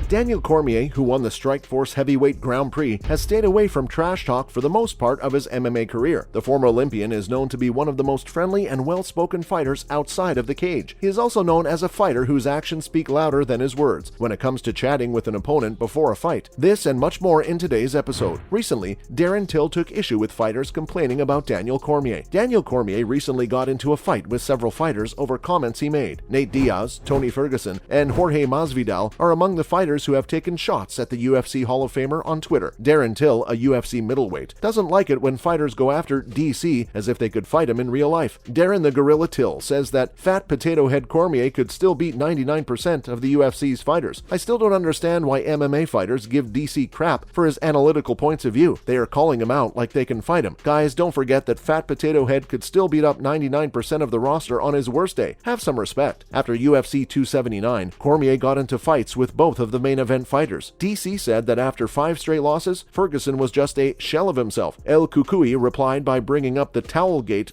Daniel Cormier, who won the Strikeforce Heavyweight Grand Prix, has stayed away from trash talk for the most part of his MMA career. The former Olympian is known to be one of the most friendly and well-spoken fighters outside of the cage. He is also known as a fighter whose actions speak louder than his words when it comes to chatting with an opponent before a fight. This and much more in today's episode. Recently, Darren took issue with fighters complaining about Daniel Cormier. Daniel Cormier recently got into a fight with several fighters over comments he made. Nate Diaz, Tony Ferguson, and Jorge Masvidal are among the fighters who have taken shots at the UFC Hall of Famer on Twitter. Darren Till, a UFC middleweight, doesn't like it when fighters go after DC as if they could fight him in real life. Darren the Gorilla Till says that Fat Potato Head Cormier could still beat 99% of the UFC's fighters. I still don't understand why MMA fighters give DC crap for his analytical points of view. They are calling him out like they can fight him. Guys, don't forget that Fat Potato Head could still beat up 99% of the roster on his worst day. Have some respect. After UFC 279, Cormier got into fights with both of the main event fighters. DC said that after 5 straight losses, Ferguson was just a shell of himself. El Cucuy replied by bringing up the Towelgate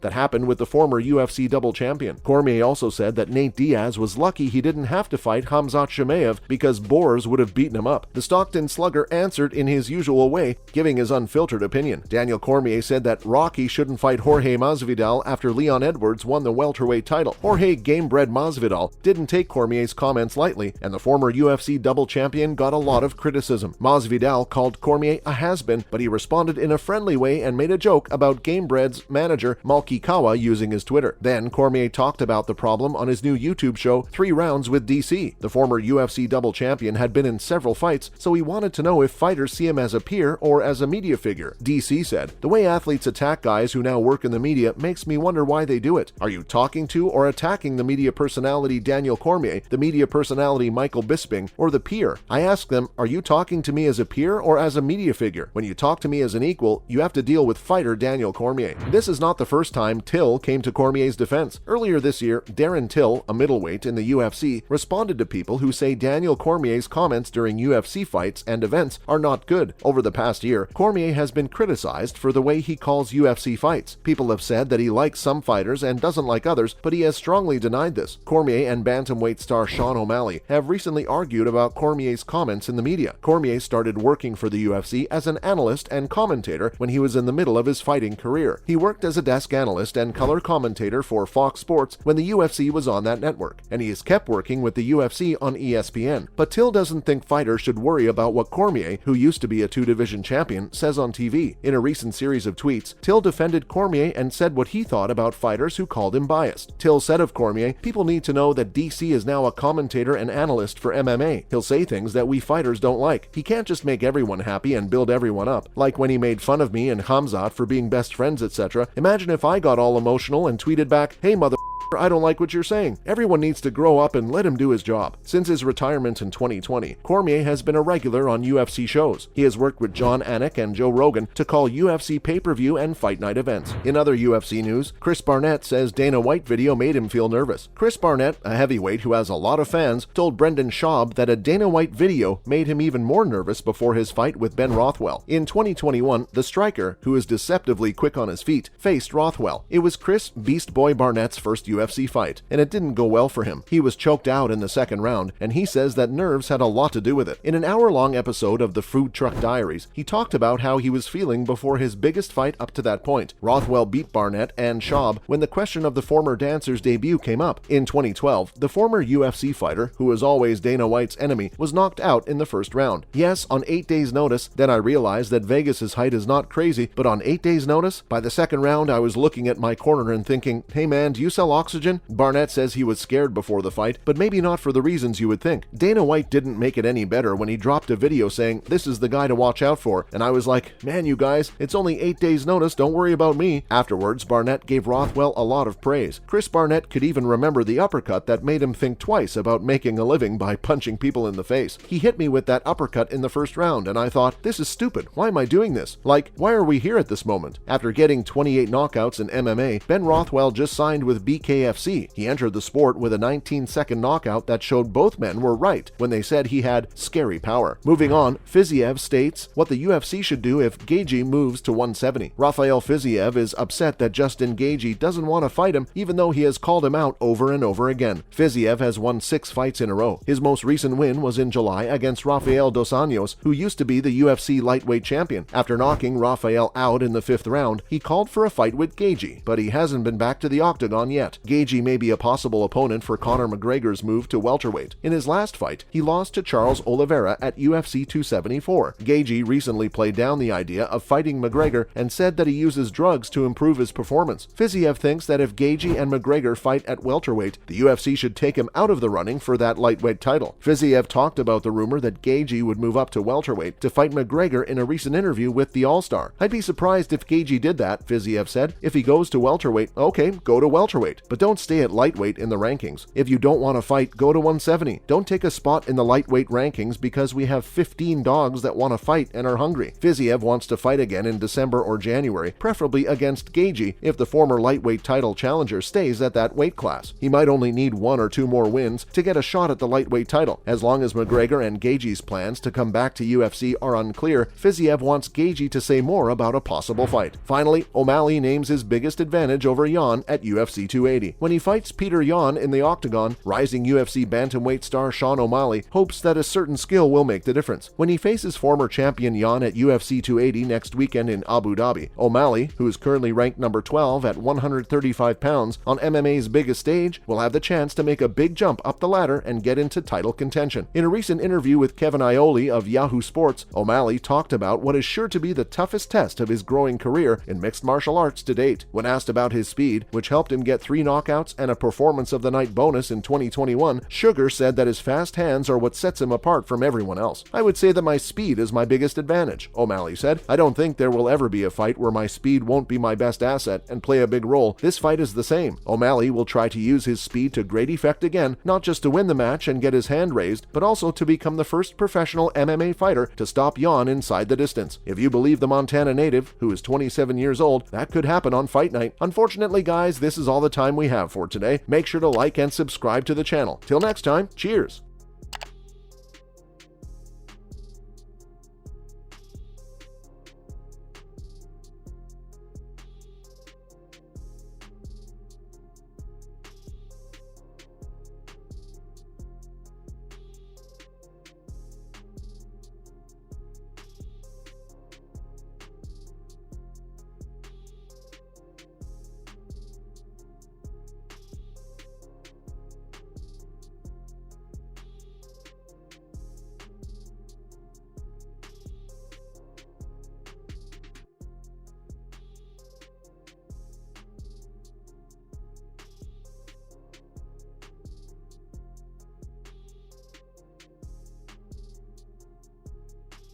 that happened with the former UFC double champion. Cormier also said that Nate Diaz was lucky he didn't have to fight Khamzat Chimaev because Boers would have beaten him up. The Stockton Slugger answered in his usual way, giving his unfiltered opinion. Daniel Cormier said that Rocky shouldn't fight Jorge Masvidal after Leon Edwards won the welterweight title. Jorge Gamebred Masvidal didn't take Cormier's comments lightly, and the former UFC double champion got a lot of criticism. Masvidal called Cormier a has-been, but he responded in a friendly way and made a joke about Gamebred's manager Malky Kawa using his Twitter. Then Cormier talked about the problem on his new YouTube show 3 Rounds with DC. The former UFC double champion had been in several fights, so he wanted to know if fighters see him as a peer or as a media figure. DC said, "The way athletes attack guys who now work in the media makes me wonder why they do it. Are you talking to or attacking the media personality Daniel Cormier, the media personality Michael Bisping, or the peer? I ask them, are you talking to me as a peer or as a media figure? When you talk to me as an equal, you have to deal with fighter Daniel Cormier." This is not the first time Till came to Cormier's defense. Earlier this year, Darren Till, a middleweight in the UFC, responded to people who say Daniel Cormier's comments during UFC fights and events are not good. Over the past year, Cormier has been criticized for the way he calls UFC fights. People have said that he likes some fighters and doesn't like others, but he has strongly denied this. Cormier and bantamweight star Sean O'Malley have recently argued about Cormier's comments in the media. Cormier started working for the UFC as an analyst and commentator when he was in the middle of his fighting career. He worked as a desk analyst and color commentator for Fox Sports when the UFC was on that network, and he has kept working with the UFC on ESPN. But Till doesn't think fighters should worry about what Cormier, who used to be a 2-division champion, says on TV. In a recent series of tweets, Till defended Cormier and said what he thought about fighters who called him biased. Till said of Cormier, "People need to know that DC is now a commentator and analyst for MMA. He'll say things that we fighters don't like. He can't just make everyone happy and build everyone up. Like when he made fun of me and Khamzat for being best friends, etc. Imagine if I got all emotional and tweeted back, 'Hey mother, I don't like what you're saying.' Everyone needs to grow up and let him do his job." Since his retirement in 2020, Cormier has been a regular on UFC shows. He has worked with John Anik and Joe Rogan to call UFC pay-per-view and fight night events. In other UFC news, Chris Barnett says Dana White video made him feel nervous. Chris Barnett, a heavyweight who has a lot of fans, told Brendan Schaub that a Dana White video made him even more nervous before his fight with Ben Rothwell. In 2021, the striker, who is deceptively quick on his feet, faced Rothwell. It was Chris "Beast Boy" Barnett's first UFC fight, and it didn't go well for him. He was choked out in the second round, and he says that nerves had a lot to do with it. In an hour-long episode of the Food Truck Diaries, he talked about how he was feeling before his biggest fight up to that point. Rothwell beat Barnett and Schaub when the question of the former dancer's debut came up. In 2012, the former UFC fighter, who was always Dana White's enemy, was knocked out in the first round. Yes, on 8 days' notice, then I realized that Vegas's height is not crazy, but on 8 days' notice, by the second round I was looking at my corner and thinking, "Hey man, do you sell oxygen?" Barnett says he was scared before the fight, but maybe not for the reasons you would think. Dana White didn't make it any better when he dropped a video saying, "This is the guy to watch out for," and I was like, "Man, you guys, it's only 8 days' notice, don't worry about me." Afterwards, Barnett gave Rothwell a lot of praise. Chris Barnett could even remember the uppercut that made him think twice about making a living by punching people in the face. "He hit me with that uppercut in the first round, and I thought, this is stupid, why am I doing this? Like, why are we here at this moment?" After getting 28 knockouts in MMA, Ben Rothwell just signed with BK KFC. He entered the sport with a 19-second knockout that showed both men were right when they said he had scary power. Moving on, Fiziev states what the UFC should do if Gaethje moves to 170. Rafael Fiziev is upset that Justin Gaethje doesn't want to fight him even though he has called him out over and over again. Fiziev has won 6 fights in a row. His most recent win was in July against Rafael dos Anjos, who used to be the UFC lightweight champion. After knocking Rafael out in the 5th round, he called for a fight with Gaethje, but he hasn't been back to the octagon yet. Gaethje may be a possible opponent for Conor McGregor's move to welterweight. In his last fight, he lost to Charles Oliveira at UFC 274. Gaethje recently played down the idea of fighting McGregor and said that he uses drugs to improve his performance. Fiziev thinks that if Gaethje and McGregor fight at welterweight, the UFC should take him out of the running for that lightweight title. Fiziev talked about the rumor that Gaethje would move up to welterweight to fight McGregor in a recent interview with the All-Star. "I'd be surprised if Gaethje did that," Fiziev said. "If he goes to welterweight, okay, go to welterweight, but don't stay at lightweight in the rankings. If you don't want to fight, go to 170. Don't take a spot in the lightweight rankings because we have 15 dogs that want to fight and are hungry." Fiziev wants to fight again in December or January, preferably against Gaethje if the former lightweight title challenger stays at that weight class. He might only need 1 or 2 more wins to get a shot at the lightweight title. As long as McGregor and Gaethje's plans to come back to UFC are unclear, Fiziev wants Gaethje to say more about a possible fight. Finally, O'Malley names his biggest advantage over Yan at UFC 280. When he fights Peter Yan in the octagon, rising UFC bantamweight star Sean O'Malley hopes that a certain skill will make the difference. When he faces former champion Yan at UFC 280 next weekend in Abu Dhabi, O'Malley, who is currently ranked number 12 at 135 pounds on MMA's biggest stage, will have the chance to make a big jump up the ladder and get into title contention. In a recent interview with Kevin Iole of Yahoo Sports, O'Malley talked about what is sure to be the toughest test of his growing career in mixed martial arts to date. When asked about his speed, which helped him get 3 knockouts and a Performance of the Night bonus in 2021, Sugar said that his fast hands are what sets him apart from everyone else. "I would say that my speed is my biggest advantage," O'Malley said. "I don't think there will ever be a fight where my speed won't be my best asset and play a big role. This fight is the same." O'Malley will try to use his speed to great effect again, not just to win the match and get his hand raised, but also to become the first professional MMA fighter to stop Yan inside the distance. If you believe the Montana native, who is 27 years old, that could happen on Fight Night. Unfortunately, guys, this is all the time we have for today. Make sure to like and subscribe to the channel. Till next time, cheers!